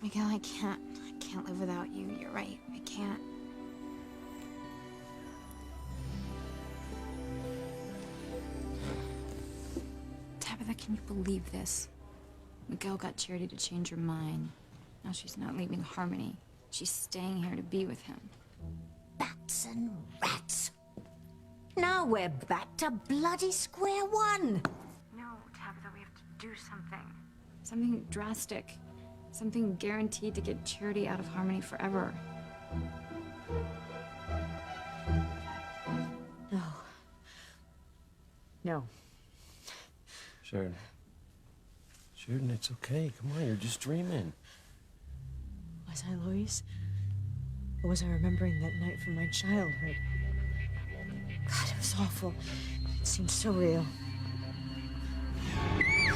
Miguel, I can't live without you. You're right. I can't. Tabitha, can you believe this? Miguel got Charity to change her mind. Now she's not leaving Harmony. She's staying here to be with him. Bats and rats. Now we're back to bloody square one. No, Tabitha, we have to do something. Something drastic. Something guaranteed to get Charity out of Harmony forever. No. No. Sheridan. Sheridan, it's okay. Come on, you're just dreaming. Was I Louise? Or was I remembering that night from my childhood? God, it was awful. It seemed so real. Hey,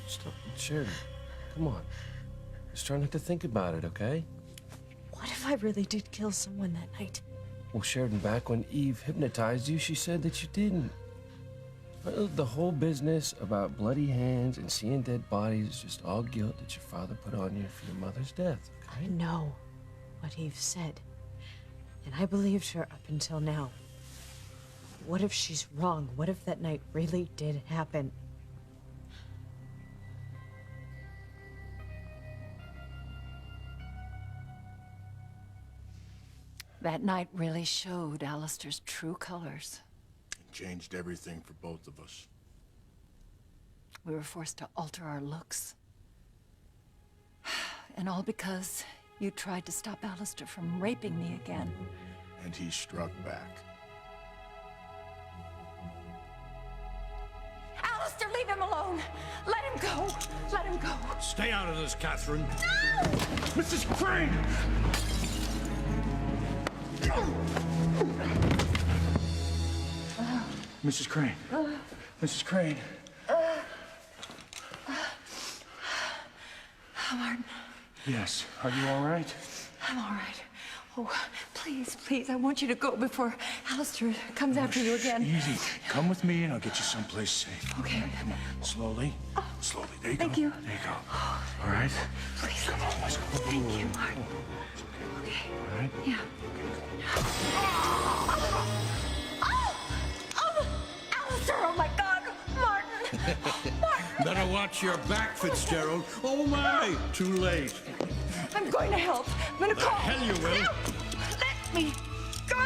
stop. Sheridan, come on. Just try not to think about it, okay? What if I really did kill someone that night? Well, Sheridan, back when Eve hypnotized you, she said that you didn't. Well, the whole business about bloody hands and seeing dead bodies is just all guilt that your father put on you for your mother's death, okay? I know what Eve said, and I believed her up until now. What if she's wrong? What if that night really did happen? That night really showed Alistair's true colors. It changed everything for both of us. We were forced to alter our looks. And all because you tried to stop Alistair from raping me again. And he struck back. Alistair, leave him alone! Let him go! Let him go! Stay out of this, Catherine. No! Mrs. Crane! Mrs. Crane. Mrs. Crane. Martin. Yes. Are you all right? I'm all right. Oh, please, please, I want you to go before Alistair comes after you again. Easy. Come with me and I'll get you someplace safe. Okay. Come on. Slowly. Slowly. There you Thank go. you. There you go. All right? Please. Come on. Let's go. Thank you, Martin. Okay. All right? Yeah. Alistair, oh my God, Martin! Martin! Better watch your back, Fitzgerald. Oh my! Too late. I'm going to help. I'm going to The call. hell you will. No! Let me go!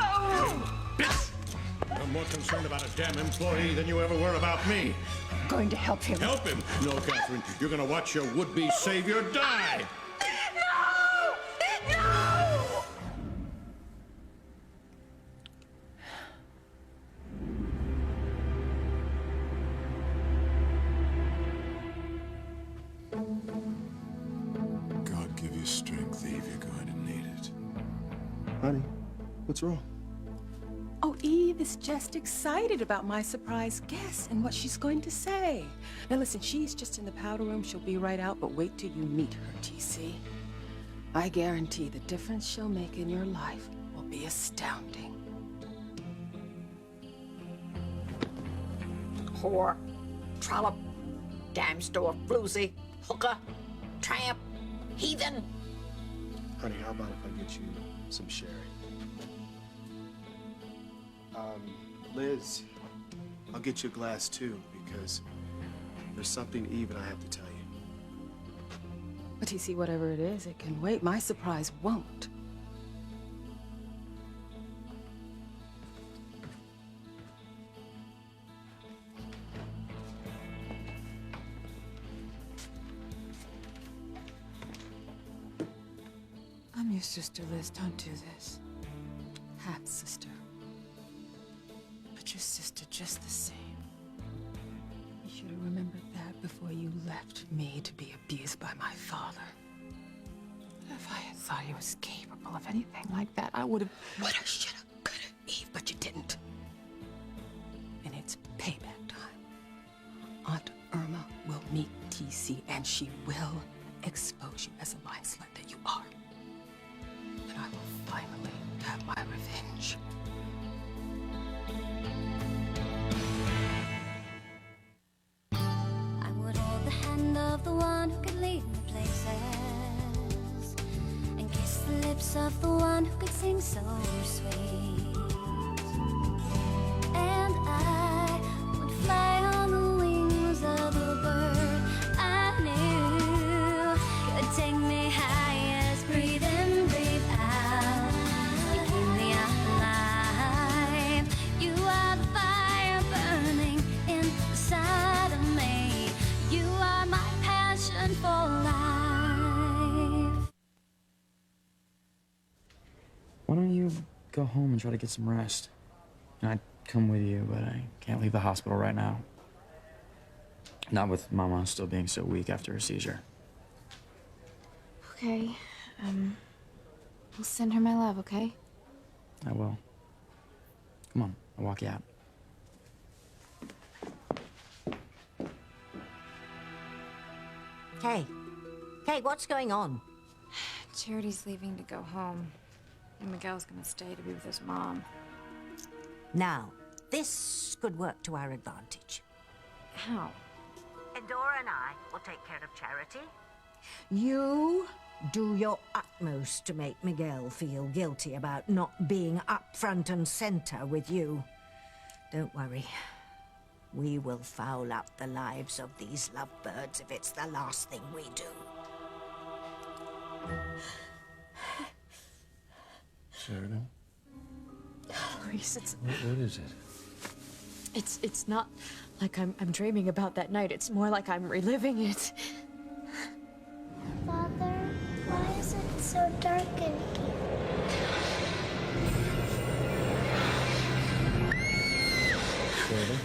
You're more concerned about a damn employee than you ever were about me. I'm going to help him. Help him? No, Catherine. You're gonna watch your would-be savior die. No! No! God give you strength, Eve. You're going to need it. Honey, what's wrong? Oh, Eve is just excited about my surprise guest and what she's going to say. Now listen, she's just in the powder room. She'll be right out, but wait till you meet her, TC. I guarantee the difference she'll make in your life will be astounding. Whore, trollop, dime store floozy, hooker, tramp, heathen. Honey, how about if I get you some sherry? Liz, I'll get you a glass too, because there's something Eve and I have to tell you. But TC, whatever it is, it can wait. My surprise won't. I'm your sister, Liz. Don't do this. Half sister. But your sister just the same. You should have remembered that before you left me to be abused by my father. If I had thought he was capable of anything like that, I would have... Woulda, shoulda, coulda, Eve, but you didn't. And it's payback time. Aunt Irma will meet TC, and she will expose you as a line slut that you are. And I will finally have my revenge. of the one who could sing so sweet. And I would fly on the wings of a bird I knew could take me high as breathe in, breathe out. You keep me alive. You are the fire burning inside of me. You are my passion for life. Why don't you go home and try to get some rest? I'd come with you, but I can't leave the hospital right now. Not with Mama still being so weak after her seizure. Okay. We'll send her my love, okay? I will. Come on, I'll walk you out. Kay. Kay, what's going on? Charity's leaving to go home. And Miguel's gonna stay to be with his mom. Now, this could work to our advantage. How? Endora and I will take care of Charity. You do your utmost to make Miguel feel guilty about not being up front and center with you. Don't worry. We will foul up the lives of these lovebirds if it's the last thing we do. Sheridan? Luis, it's... What is it? It's not like I'm dreaming about that night. It's more like I'm reliving it. Father, why is it so dark in here? Sheridan?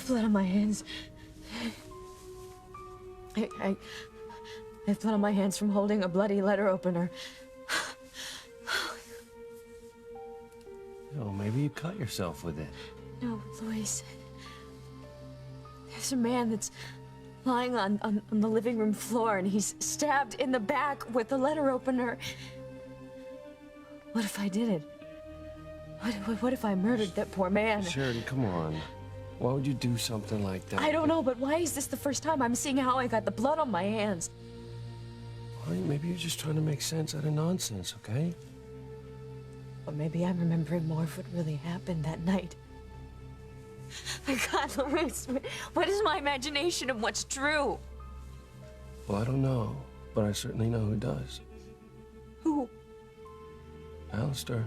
Blood on my hands. I have blood on my hands from holding a bloody letter opener. Oh, maybe you cut yourself with it. No, Luis. There's a man that's lying on the living room floor, and he's stabbed in the back with a letter opener. What if I did it? What if I murdered that poor man? Sheridan, come on. Why would you do something like that? I don't know, but why is this the first time I'm seeing how I got the blood on my hands? Well, maybe you're just trying to make sense out of nonsense, okay? Or maybe I'm remembering more of what really happened that night. My God, Luis, what is my imagination of what's true? Well, I don't know, but I certainly know who does. Who? Alistair.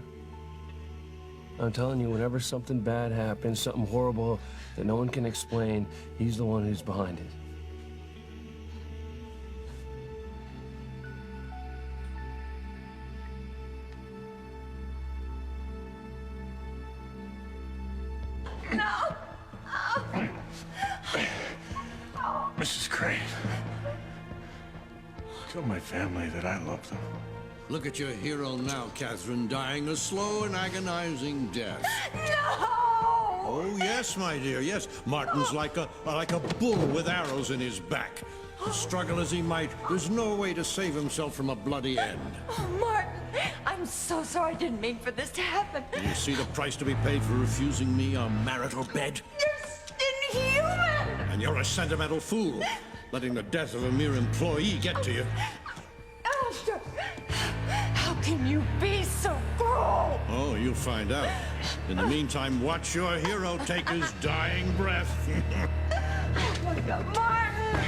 I'm telling you, whenever something bad happens, something horrible that no one can explain, he's the one who's behind it. Mrs. Crane. Tell my family that I love them. Look at your hero now, Catherine, dying a slow and agonizing death. No! Oh, yes, my dear, yes. Martin's like a bull with arrows in his back. Struggle as he might, there's no way to save himself from a bloody end. Oh, Martin, I'm so sorry. I didn't mean for this to happen. You see the price to be paid for refusing me a marital bed? You're inhuman! And you're a sentimental fool, letting the death of a mere employee get to you. Alistair, how can you be so cruel? Oh, you'll find out. In the meantime, watch your hero take his dying breath. Oh, my God, Martin!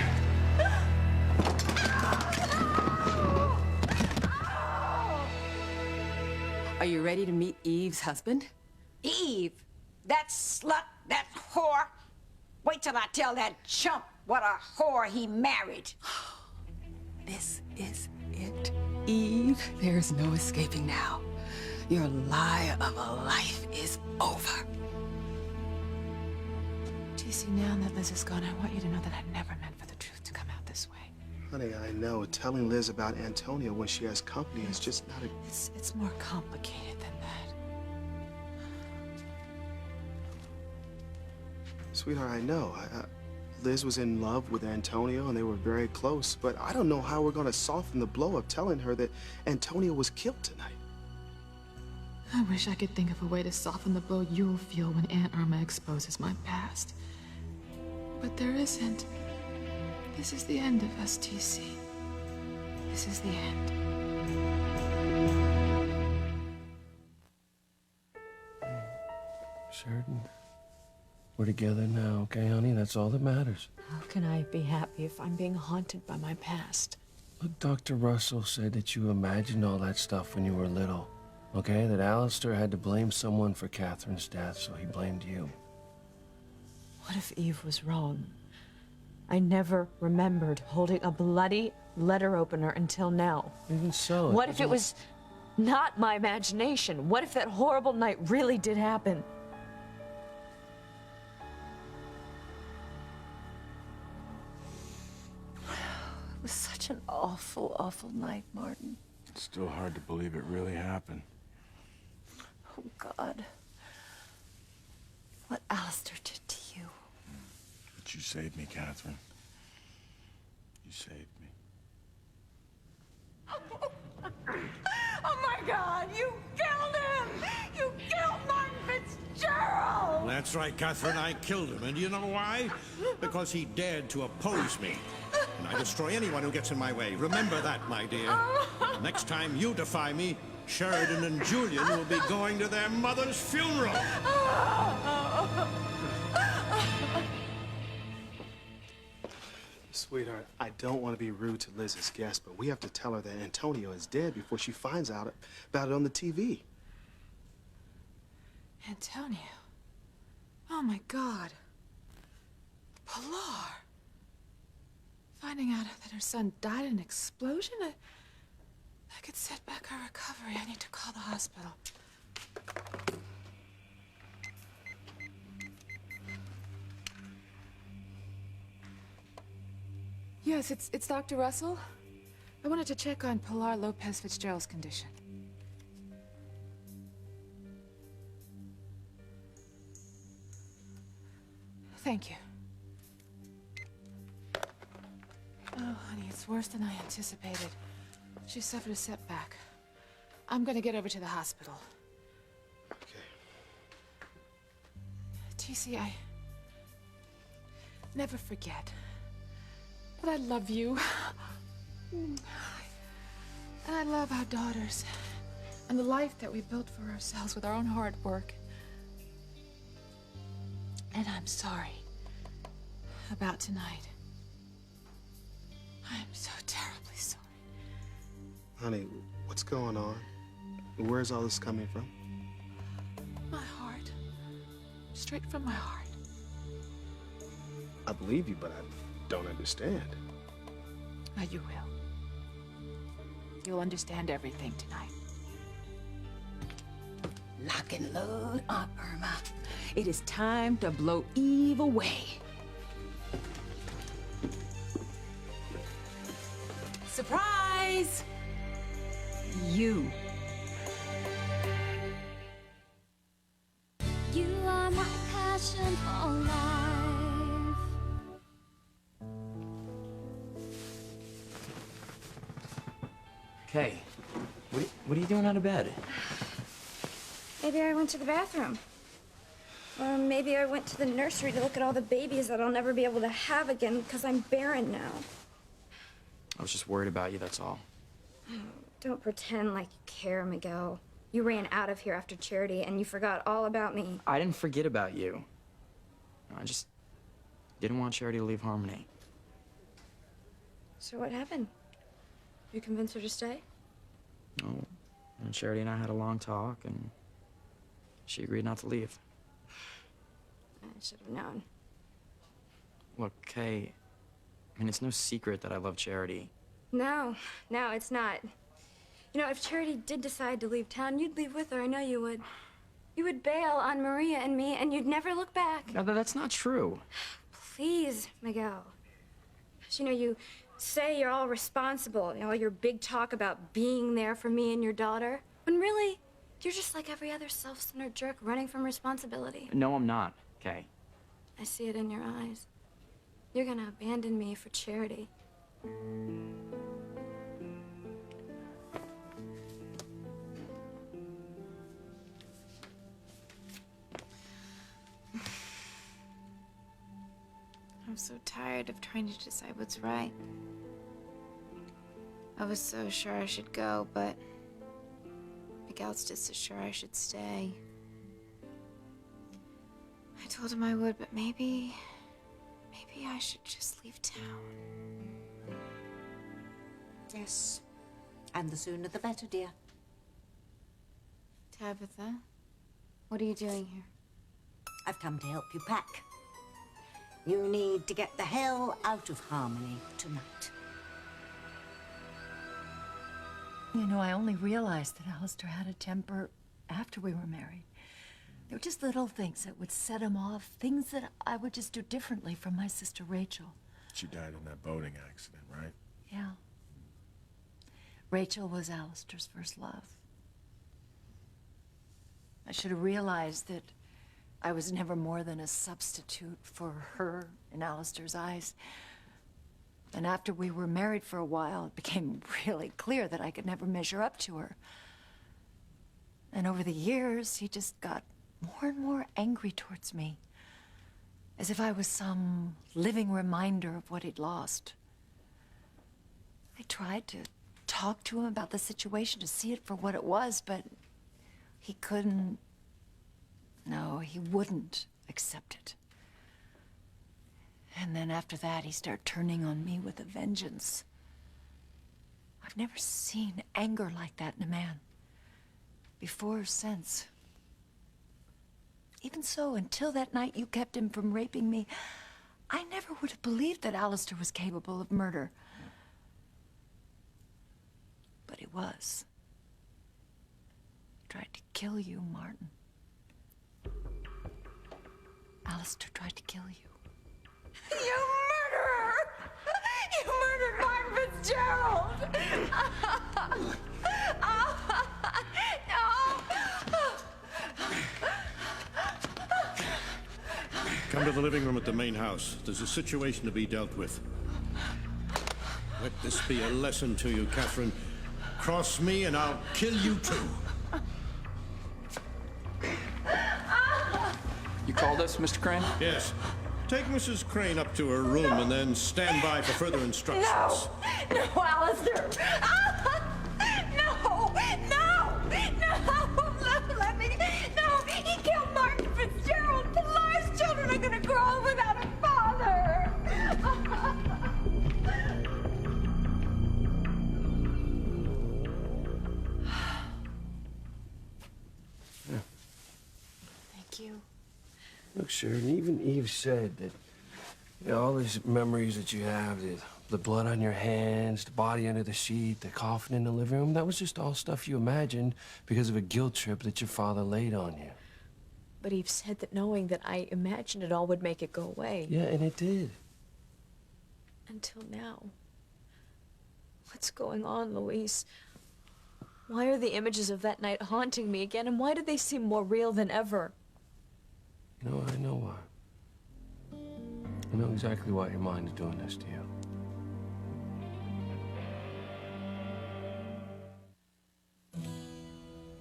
Are you ready to meet Eve's husband? Eve, that slut, that whore. Wait till I tell that chump what a whore he married. This is it, Eve. There's no escaping now. Your lie of a life is over. JC, now that Liz is gone, I want you to know that I never meant for the truth to come out this way. Honey, I know. Telling Liz about Antonio when she has company is just not a... It's more complicated than that. Sweetheart, I know. Liz was in love with Antonio and they were very close, but I don't know how we're going to soften the blow of telling her that Antonio was killed tonight. I wish I could think of a way to soften the blow you'll feel when Aunt Irma exposes my past. But there isn't. This is the end of us, TC. This is the end. Sheridan, we're together now, okay, honey? That's all that matters. How can I be happy if I'm being haunted by my past? Look, Dr. Russell said that you imagined all that stuff when you were little, okay? That Alistair had to blame someone for Catherine's death, so he blamed you. What if Eve was wrong? I never remembered holding a bloody letter opener until now. Even so... What if it was not my imagination? What if that horrible night really did happen? It was such an awful, awful night, Martin. It's still hard to believe it really happened. Oh, God. What Alistair did to you. But you saved me, Catherine. You saved me. Oh my God, you killed him! You killed Martin Fitzgerald! That's right, Catherine, I killed him. And you know why? Because he dared to oppose me. And I destroy anyone who gets in my way. Remember that, my dear. Next time you defy me, Sheridan and Julian will be going to their mother's funeral. Sweetheart, I don't want to be rude to Liz's guest, but we have to tell her that Antonio is dead before she finds out about it on the TV. Antonio. Oh my God. Pilar. Finding out that her son died in an explosion? That could set back her recovery. I need to call the hospital. Yes, it's Dr. Russell. I wanted to check on Pilar Lopez Fitzgerald's condition. Thank you. Oh, honey, it's worse than I anticipated. She suffered a setback. I'm gonna get over to the hospital. Okay. TC, I never forget that I love you. And I love our daughters and the life that we built for ourselves with our own hard work. And I'm sorry about tonight. I'm so terribly sorry. Honey, what's going on? Where's all this coming from? My heart. Straight from my heart. I believe you, but I don't understand. Now you will. You'll understand everything tonight. Lock and load, Aunt Irma. It is time to blow Eve away. Surprise! You. You are my passion for life. Okay. What are you doing out of bed? Maybe I went to the bathroom. Or maybe I went to the nursery to look at all the babies that I'll never be able to have again because I'm barren now. I was just worried about you, that's all. Don't pretend like you care, Miguel. You ran out of here after Charity and you forgot all about me. I didn't forget about you. I just didn't want Charity to leave Harmony. So what happened? You convinced her to stay? Oh, and Charity and I had a long talk, and she agreed not to leave. I should have known. Look, Kay, I mean, it's no secret that I love Charity. No, it's not. You know, if Charity did decide to leave town, you'd leave with her. I know you would. You would bail on Maria and me, and you'd never look back. No, that's not true. Please, Miguel. You know, you say you're all responsible, all your big talk about being there for me and your daughter, when really, you're just like every other self-centered jerk running from responsibility. No, I'm not, Kay. I see it in your eyes. You're gonna abandon me for Charity. I'm so tired of trying to decide what's right. I was so sure I should go, but Miguel's just as sure I should stay. I told him I would, but maybe I should just leave town. Yes. And the sooner the better, dear. Tabitha, what are you doing here? I've come to help you pack. You need to get the hell out of Harmony tonight. You know, I only realized that Alistair had a temper after we were married. They were just little things that would set him off, things that I would just do differently from my sister Rachel. She died in that boating accident, right? Yeah. Rachel was Alistair's first love. I should have realized that I was never more than a substitute for her in Alistair's eyes. And after we were married for a while, it became really clear that I could never measure up to her. And over the years, he just got more and more angry towards me, as if I was some living reminder of what he'd lost. I tried to talk to him about the situation, to see it for what it was, but he couldn't. No, he wouldn't accept it. And then after that, he started turning on me with a vengeance. I've never seen anger like that in a man, before or since. Even so, until that night you kept him from raping me, I never would have believed that Alistair was capable of murder. But he was. He tried to kill you, Martin. Alistair tried to kill you. You murderer! You murdered Martin Fitzgerald! Come to the living room at the main house. There's a situation to be dealt with. Let this be a lesson to you, Catherine. Cross me and I'll kill you too. You called us, Mr. Crane? Yes. Take Mrs. Crane up to her room and then stand by for further instructions. No! No, Alistair! No! No! No! Let me... No! He killed Martin Fitzgerald! Pilar's children are gonna grow up without a father! Thank you. Look, Sheridan, even Eve said that all these memories that you have, the blood on your hands, the body under the sheet, the coffin in the living room, that was just all stuff you imagined because of a guilt trip that your father laid on you. But Eve said that knowing that I imagined it all would make it go away. Yeah, and it did. Until now. What's going on, Luis? Why are the images of that night haunting me again, and why do they seem more real than ever? You know, I know why. I know exactly why your mind is doing this to you.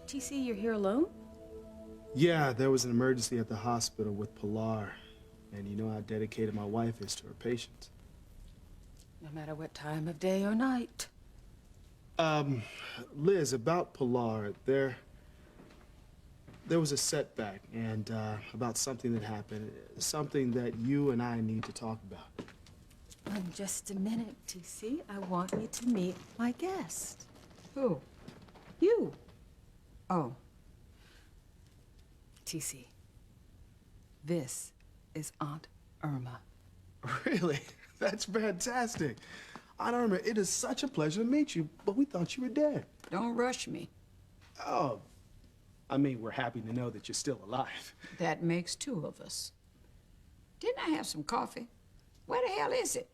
TC, you're here alone? Yeah, there was an emergency at the hospital with Pilar. And you know how dedicated my wife is to her patients. No matter what time of day or night. Liz, about Pilar, there was a setback, and about something that happened, something that you and I need to talk about. Just a minute, TC. I want you to meet my guest. Who? You. Oh. TC, this is Aunt Irma. Really? That's fantastic. Aunt Irma, it is such a pleasure to meet you, but we thought you were dead. Don't rush me. Oh, I mean, we're happy to know that you're still alive. That makes two of us. Didn't I have some coffee? Where the hell is it?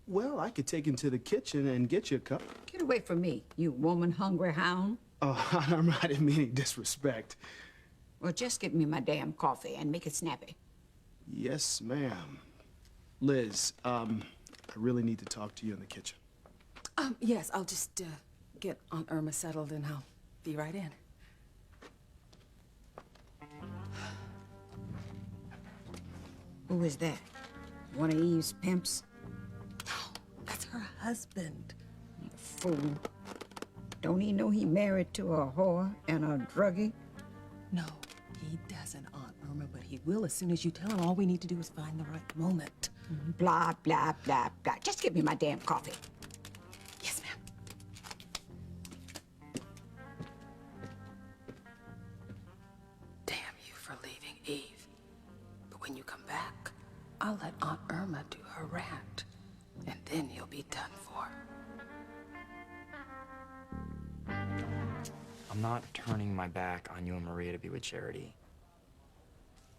Well, I could take him to the kitchen and get you a cup. Get away from me, you woman-hungry hound. Oh, Aunt Irma, I didn't mean any disrespect. Well, just get me my damn coffee and make it snappy. Yes, ma'am. Liz, I really need to talk to you in the kitchen. Yes, I'll just get Aunt Irma settled and I'll be right in. Who is that? One of Eve's pimps? That's her husband. fool. Don't he know he married to a whore and a druggie? No, he doesn't, Aunt Irma, but he will as soon as you tell him. All we need to do is find the right moment. Blah, blah, blah, blah. Just give me my damn coffee. Yes, ma'am. Damn you for leaving, Eve. But when you come back, I'll let Aunt Irma do her rant, and then you'll be done for. I'm not turning my back on you and Maria to be with Charity.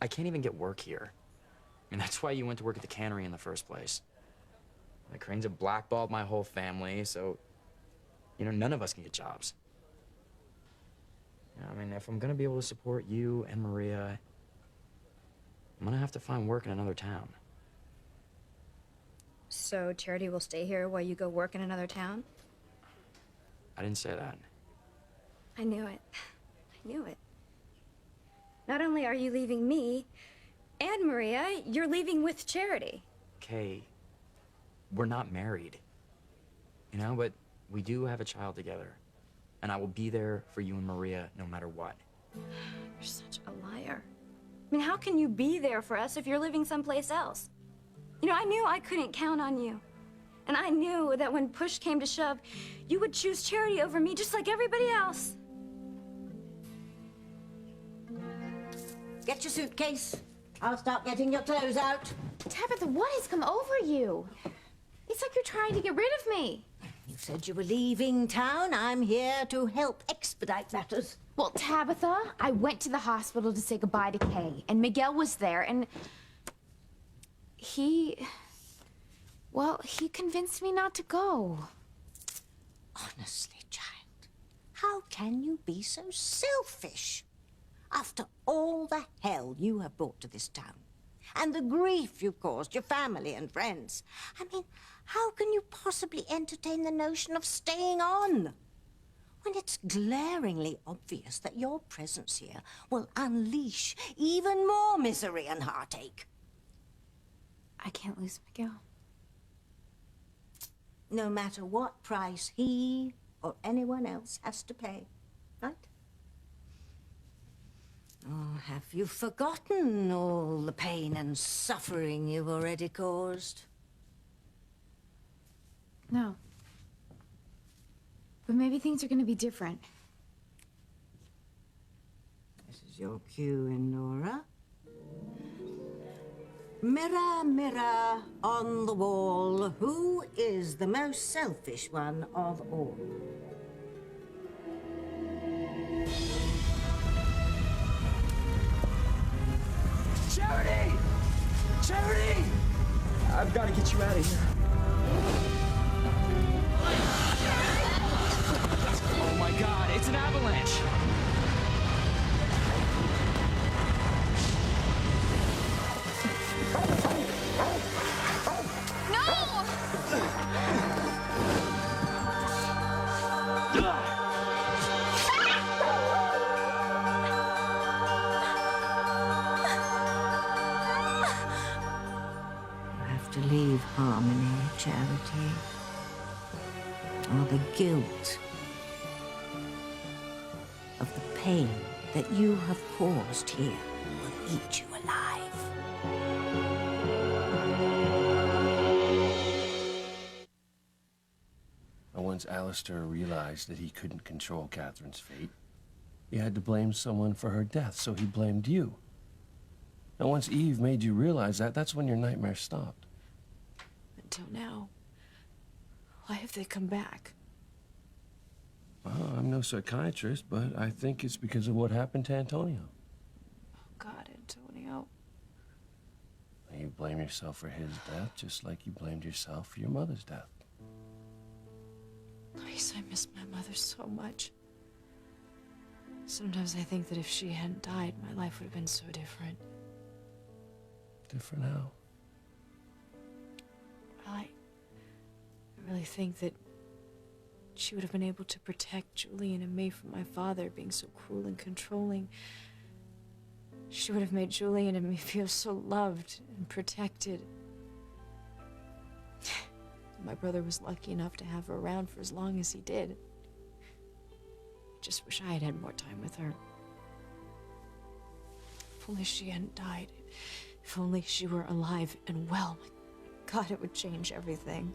I can't even get work here. I mean, that's why you went to work at the cannery in the first place. The Cranes have blackballed my whole family, so, you know, none of us can get jobs. You know, I mean, if I'm gonna be able to support you and Maria, I'm gonna have to find work in another town. So Charity will stay here while you go work in another town? I didn't say that. I knew it. I knew it. Not only are you leaving me and Maria, you're leaving with Charity. Kay, we're not married. You know, but we do have a child together. And I will be there for you and Maria no matter what. You're such a liar. I mean, how can you be there for us if you're living someplace else? You know, I knew I couldn't count on you. And I knew that when push came to shove, you would choose Charity over me just like everybody else. Get your suitcase. I'll start getting your clothes out. Tabitha, what has come over you? It's like you're trying to get rid of me. You said you were leaving town. I'm here to help expedite matters. Well, Tabitha, I went to the hospital to say goodbye to Kay, and Miguel was there, and he convinced me not to go. Honestly, child, how can you be so selfish? After all the hell you have brought to this town, and the grief you've caused your family and friends, I mean, how can you possibly entertain the notion of staying on? When it's glaringly obvious that your presence here will unleash even more misery and heartache. I can't lose Miguel. No matter what price he or anyone else has to pay, right? Oh, have you forgotten all the pain and suffering you've already caused? No. But maybe things are gonna be different. This is your cue, Nora. Mirror, mirror on the wall, who is the most selfish one of all? Charity! Charity! I've got to get you out of here. Oh my God, it's an avalanche! To leave Harmony, Charity, or the guilt of the pain that you have caused here will eat you alive. And once Alistair realized that he couldn't control Catherine's fate, he had to blame someone for her death, so he blamed you. And once Eve made you realize that, that's when your nightmare stopped. Until now. Why have they come back? Well, I'm no psychiatrist, but I think it's because of what happened to Antonio. Oh, God, Antonio. You blame yourself for his death, just like you blamed yourself for your mother's death. Luis, I miss my mother so much. Sometimes I think that if she hadn't died, my life would have been so different. Different how? I really think that she would have been able to protect Julian and me from my father being so cruel and controlling. She would have made Julian and me feel so loved and protected. My brother was lucky enough to have her around for as long as he did. Just wish I had had more time with her. If only she hadn't died. If only she were alive and well. God, it would change everything.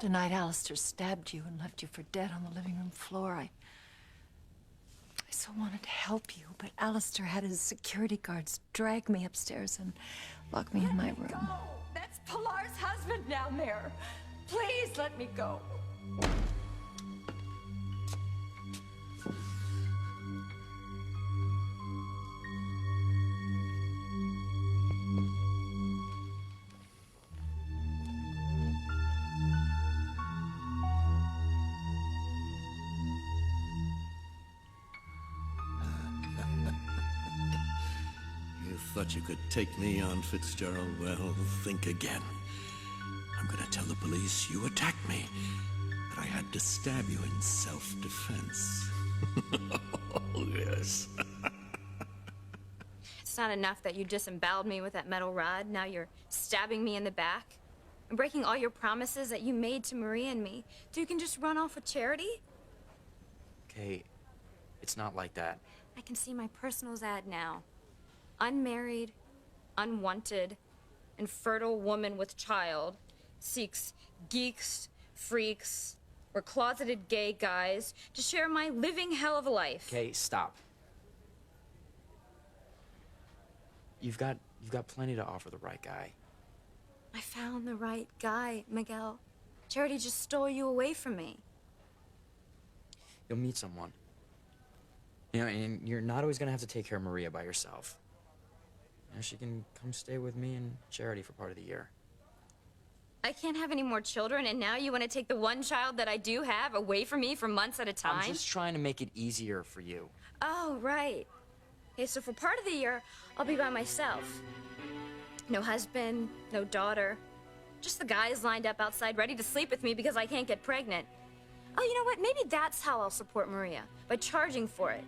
The night Alistair stabbed you and left you for dead on the living room floor, I so wanted to help you, but Alistair had his security guards drag me upstairs and lock me in my room. Go! That's Pilar's husband down there. Please let me go. Thought you could take me on, Fitzgerald? Well, think again. I'm gonna tell the police you attacked me, that I had to stab you in self-defense. Oh, yes. It's not enough that you disemboweled me with that metal rod. Now you're stabbing me in the back and breaking all your promises that you made to Maria and me. So you can just run off with Charity? Kay, it's not like that. I can see my personals ad now. Unmarried, unwanted, infertile woman with child seeks geeks, freaks, or closeted gay guys to share my living hell of a life. Kay, stop. You've got plenty to offer the right guy. I found the right guy, Miguel. Charity just stole you away from me. You'll meet someone. You know, and you're not always gonna have to take care of Maria by yourself. You know, she can come stay with me and Charity for part of the year. I can't have any more children, and now you want to take the one child that I do have away from me for months at a time? I'm just trying to make it easier for you. Oh, right. Okay, so for part of the year, I'll be by myself. No husband, no daughter. Just the guys lined up outside ready to sleep with me because I can't get pregnant. Oh, you know what? Maybe that's how I'll support Maria, by charging for it.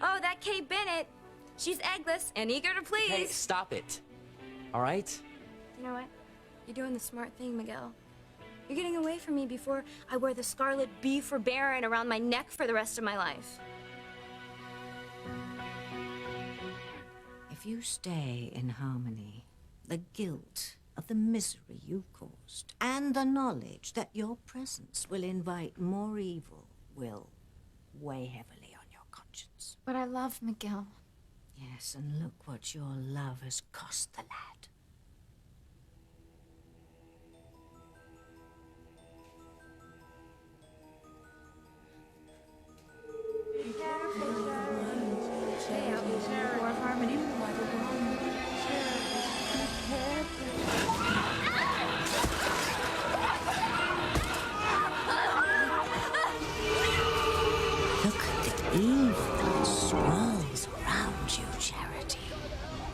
Oh, that Kay Bennett. She's eggless and eager to please. Hey, stop it. All right? You know what? You're doing the smart thing, Miguel. You're getting away from me before I wear the scarlet B for Baron around my neck for the rest of my life. If you stay in harmony, the guilt of the misery you caused and the knowledge that your presence will invite more evil will weigh heavily on your conscience. But I love Miguel. Yes, and look what your love has cost the lad. Look at the evil that swirls around you, Charity.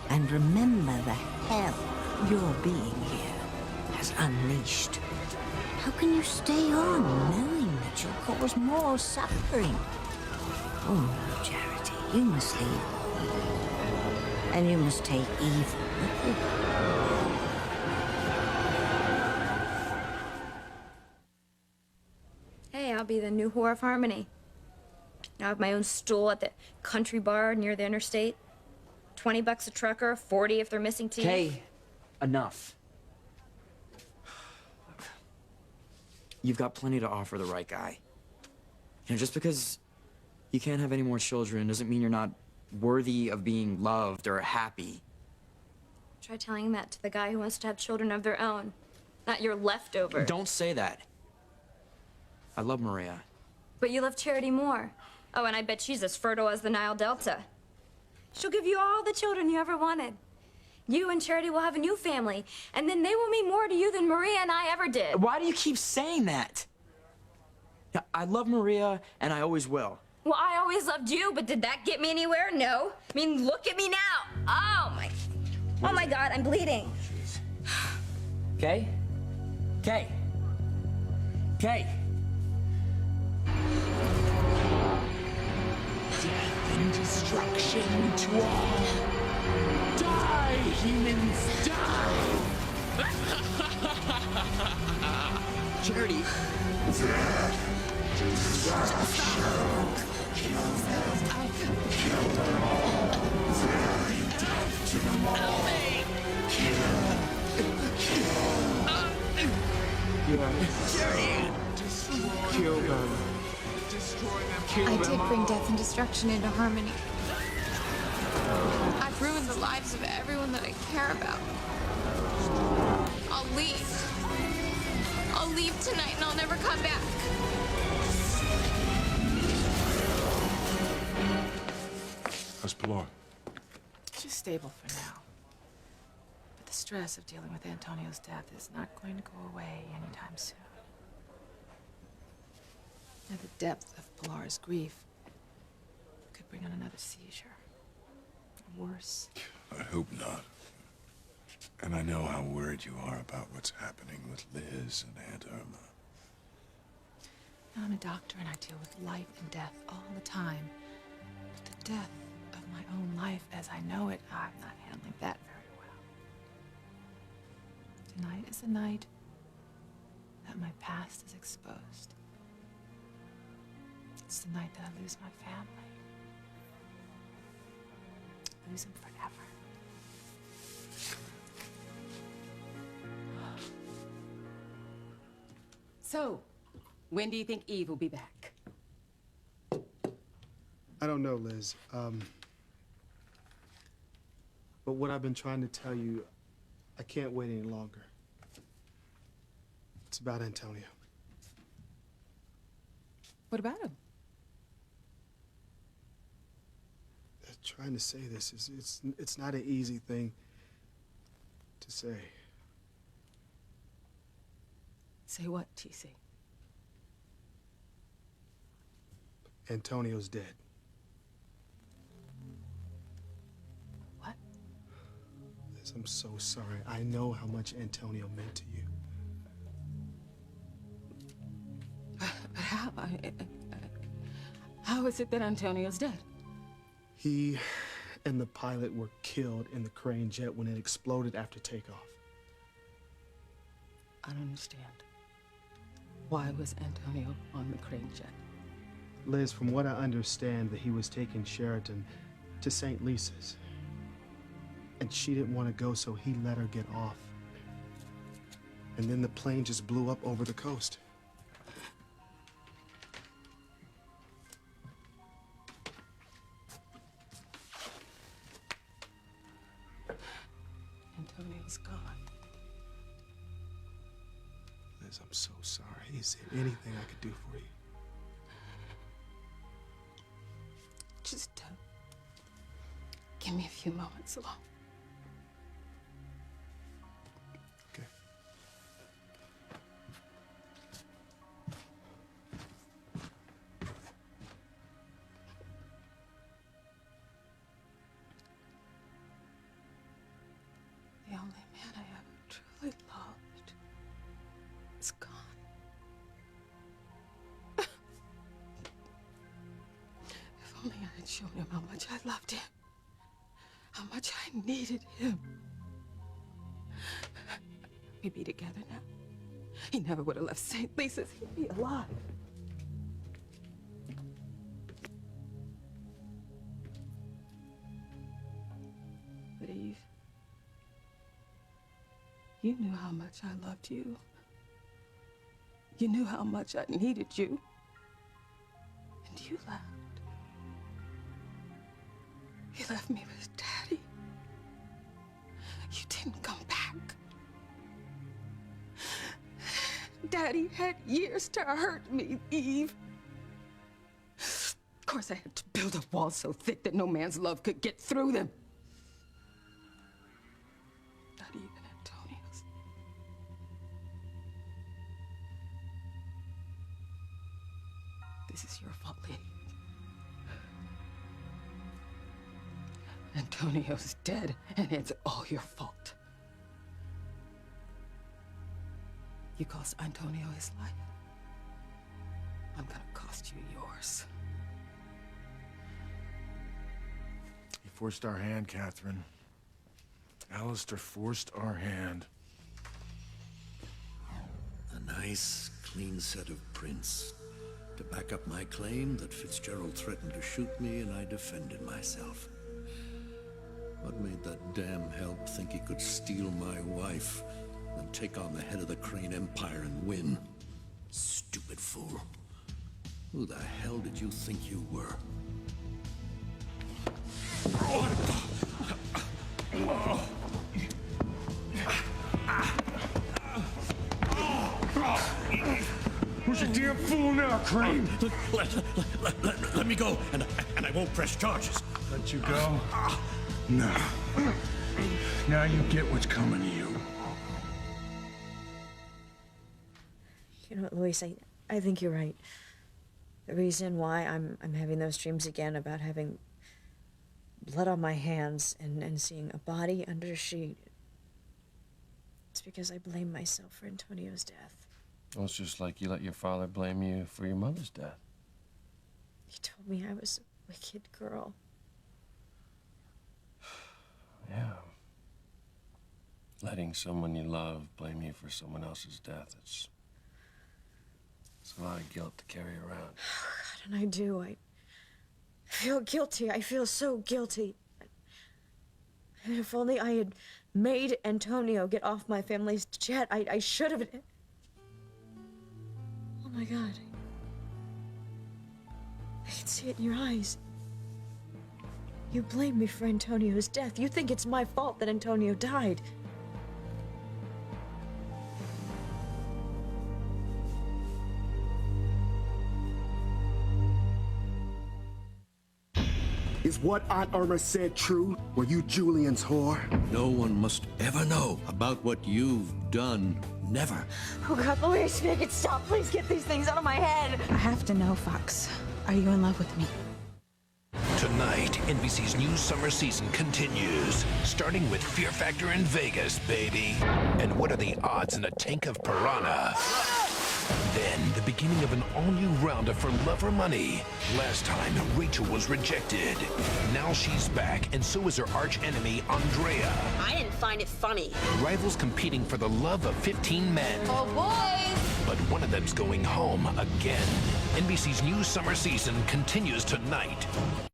And remember the hell your being here has unleashed. How can you stay on knowing that you'll cause more suffering? Oh no, Charity, you must leave. And you must take evil with you. Hey, I'll be the new whore of Harmony. I have my own stool at the country bar near the interstate. $20 a trucker, 40 if they're missing teeth. Kay, enough. You've got plenty to offer the right guy. You know, just because you can't have any more children doesn't mean you're not worthy of being loved or happy. Try telling that to the guy who wants to have children of their own, not your leftover. Don't say that. I love Maria. But you love Charity more. Oh, and I bet she's as fertile as the Nile Delta. She'll give you all the children you ever wanted. You and Charity will have a new family, and then they will mean more to you than Maria and I ever did. Why do you keep saying that? Yeah, I love Maria, and I always will. Well, I always loved you, but did that get me anywhere? No. I mean, look at me now. Oh my God, I'm bleeding. Kay? Kay? Kay? Death and destruction to all. Die, humans, die! Charity. Kill them. I did bring death and destruction into Harmony. I've ruined the lives of everyone that I care about. I'll leave. I'll leave tonight and I'll never come back. How's Pilar? She's stable for now. But the stress of dealing with Antonio's death is not going to go away anytime soon. And the depth of Pilar's grief could bring on another seizure. Or worse. I hope not. And I know how worried you are about what's happening with Liz and Aunt Irma. Now, I'm a doctor and I deal with life and death all the time. But the death of my own life as I know it, I'm not handling that very well. Tonight is the night that my past is exposed. It's the night that I lose my family. Lose them forever. So, when do you think Eve will be back? I don't know, Liz. But what I've been trying to tell you, I can't wait any longer. It's about Antonio. What about him? Trying to say this is it's not an easy thing to say. Say what, TC? Antonio's dead. What? Liz, I'm so sorry. I know how much Antonio meant to you. But how? How is it that Antonio's dead? He and the pilot were killed in the Crane jet when it exploded after takeoff. I don't understand. Why was Antonio on the Crane jet? Liz, from what I understand, that he was taking Sheridan to St. Lisa's. And she didn't want to go, so he let her get off. And then the plane just blew up over the coast. Antonio's gone. Liz, I'm so sorry. Is there anything I could do for you? Just give me a few moments alone. Okay. The only man I ever truly loved is gone. If only I had shown him how much I loved him, how much I needed him. We'd be together now. He never would have left St. Lisa's. He'd be alive. But Eve, you knew how much I loved you. You knew how much I needed you. And you left. You left me with Daddy. You didn't come back. Daddy had years to hurt me, Eve. Of course, I had to build a wall so thick that no man's love could get through them. Not even Antonio's. This is your fault, Lee. Antonio's dead, and it's all your fault. You cost Antonio his life. I'm gonna cost you yours. He forced our hand, Catherine. Alistair forced our hand. nice, clean set of prints to back up my claim that Fitzgerald threatened to shoot me and I defended myself. What made that damn help think he could steal my wife and take on the head of the Crane Empire and win? Stupid fool. Who the hell did you think you were? Who's a damn fool now, Crane? Let me go, and I won't press charges. Let you go? No. Now you get what's coming to you. You know what, Luis, I think you're right. The reason why I'm having those dreams again about having blood on my hands and seeing a body under a sheet, it's because I blame myself for Antonio's death. Well, it's just like you let your father blame you for your mother's death. He told me I was a wicked girl. Yeah. Letting someone you love blame you for someone else's death, it's a lot of guilt to carry around. Oh, God, and I do. I feel guilty. I feel so guilty. And if only I had made Antonio get off my family's jet, I should have. Oh my God. I can see it in your eyes. You blame me for Antonio's death. You think it's my fault that Antonio died. Is what Aunt Irma said true? Were you Julian's whore? No one must ever know about what you've done. Never. Oh God, Luis, make it stop. Please get these things out of my head. I have to know, Fox. Are you in love with me? Tonight, NBC's new summer season continues, starting with Fear Factor in Vegas, baby. And what are the odds in a tank of piranha? Then, the beginning of an all-new round of For Love or Money. Last time, Rachel was rejected. Now she's back, and so is her arch-enemy, Andrea. I didn't find it funny. Rivals competing for the love of 15 men. Oh, boys! But one of them's going home again. NBC's new summer season continues tonight.